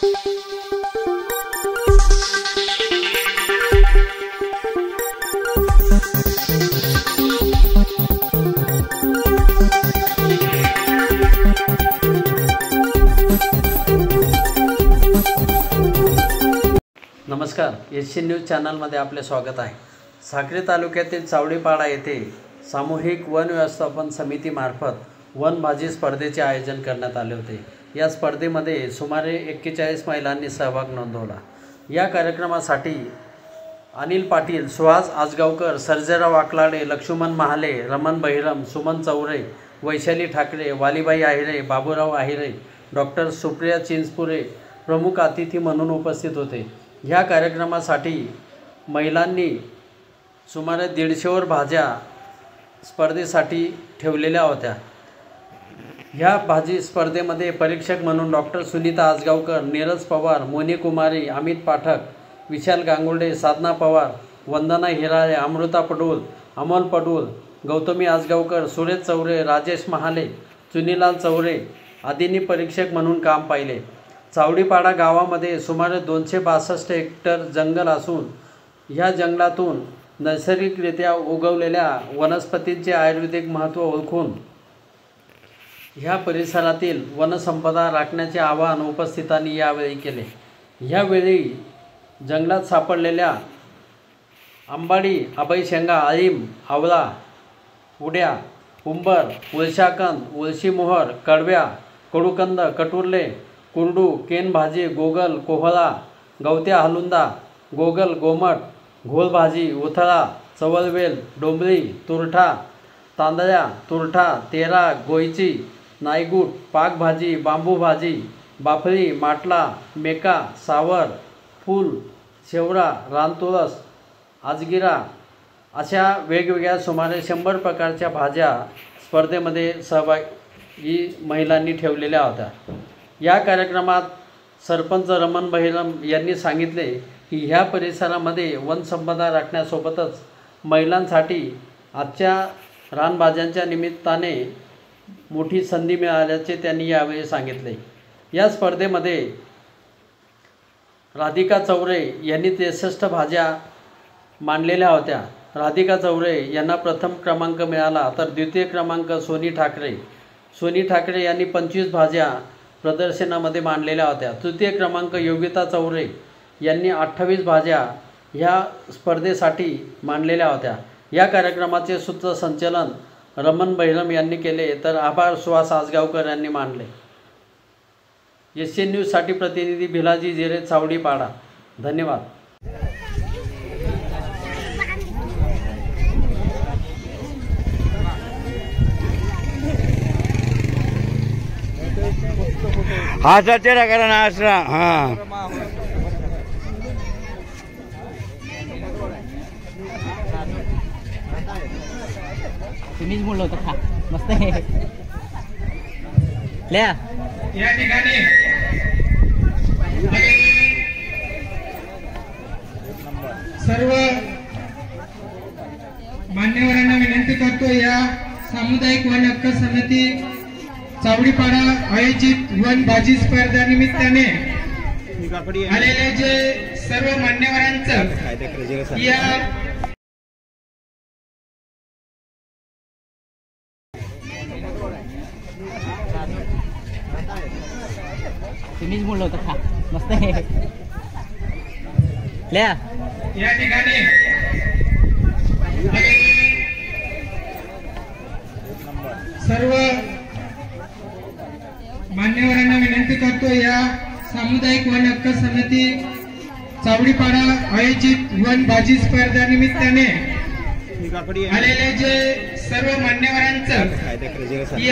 नमस्कार, SC news चॅनलमध्ये आपले स्वागत आहे। साक्री तालुक्यातील चावडीपाडा येथे सामूहिक वन व्यवस्थापन समितीमार्फत वन भाजी स्पर्धेचे आयोजन करण्यात आले होते। या स्पर्धेमध्ये सुमारे 41 महिलांनी सहभाग नोंदवला। या कार्यक्रमासाठी अनिल पाटील, सुहास आजगावकर, सर्जेराव वाकलाडे, लक्ष्मण महाले, रमण बहिरम, सुमन चौरे, वैशाली ठाकरे, वालीबाई आहिरे, बाबूराव आहिरे, डॉक्टर सुप्रिया चिंचपुरे प्रमुख अतिथी म्हणून उपस्थित होते। ह्या कार्यक्रमासाठी महिलांनी सुमारे 150वर भाज्या स्पर्धेसाठी ठेवलेल्या होत्या। ह्या भाजी स्पर्धेमध्ये परीक्षक म्हणून डॉक्टर सुनीता आजगावकर, नीरज पवार, मोनी कुमारी, अमित पाठक, विशाल गांगुर्डे, साधना पवार, वंदना हिराळे, अमृता पडुल, अमोल पडुल, गौतमी आजगावकर, सुरेश चौरे, राजेश महाले, चुनीलाल चौरे आदींनी परीक्षक म्हणून काम पाहिले। चावडीपाडा गावामध्ये सुमारे 262 हेक्टर जंगल असून ह्या जंगलातून नैसर्गिकरित्या उगवलेल्या वनस्पतींचे आयुर्वेदिक महत्त्व ओळखून ह्या परिसरातील वनसंपदा राखण्याचे आवाहन उपस्थितांनी यावेळी केले। ह्यावेळी जंगलात सापडलेल्या आंबाडी, अभयशेंगा, अळीम, आवळा, उड्या, उंबर, उळशाकंद, उळशीमोहर, कडव्या, कडुकंद, कटुर्ले, कुरडू, केन भाजी, गोगल, कोहळा, गवत्या हलुंदा, गोगल, गोमट, घोल भाजी, उथळा, चवळवेल, डोंबरी, तुरठा, तांदळ्या, तुरठा, तेरा, गोयची, नायगूट, पाक भाजी, बांबू भाजी, बाफळी, माटला, मेका, सावर, फूल, शेवरा, रानतुळस, आजगिरा अशा वेगवेगळ्या सुमारे 100 प्रकारच्या भाज्या स्पर्धेमध्ये सहभागी महिलांनी ठेवलेल्या होत्या। या कार्यक्रमात सरपंच रमण बहिरम यांनी सांगितले की ह्या परिसरामध्ये वनसंपदा राखण्यासोबतच महिलांसाठी आजच्या रानभाज्यांच्या निमित्ताने मोठी संधी मिळाल्याचे त्यांनी यावेळी सांगितले। या स्पर्धेमध्ये राधिका चौरे यांनी 63 भाज्या मांडलेल्या होत्या। राधिका चौरे यांना प्रथम क्रमांक मिळाला, तर द्वितीय क्रमांक सोनी ठाकरे यांनी 25 भाज्या प्रदर्शनामध्ये मांडलेल्या होत्या। तृतीय क्रमांक योगिता चौरे यांनी 28 भाज्या ह्या स्पर्धेसाठी मांडलेल्या होत्या। या कार्यक्रमाचे सूत्रसंचालन रमण बहिरम यांनी केले, तर आभार सुहास आजगावकर यांनी मानले। एससी न्यूजसाठी प्रतिनिधी भिलाजी जिरे, चावडीपाडा। धन्यवाद। हाचा चेहरा करा ना आसरा। हाँ तुम्हीच बोललो होतं खा मस्त आहे ल्या। या ठिकाणी सर्व मान्यवरांना विनंती करतो, या सामुदायिक वन हक्क समिती चावडीपाडा आयोजित वन भाजी स्पर्धा निमित्ताने आलेले जे सर्व मान्यवरांचं या तुम्हीच बोललो होतं खा मस्त आहे ल्या। या ठिकाणी सर्व मान्यवरांना विनंती करतो, या सामुदायिक वन हक्क समिती चावडीपाडा आयोजित वन भाजी स्पर्धा निमित्ताने आलेले जे सर्व मान्यवरांचं या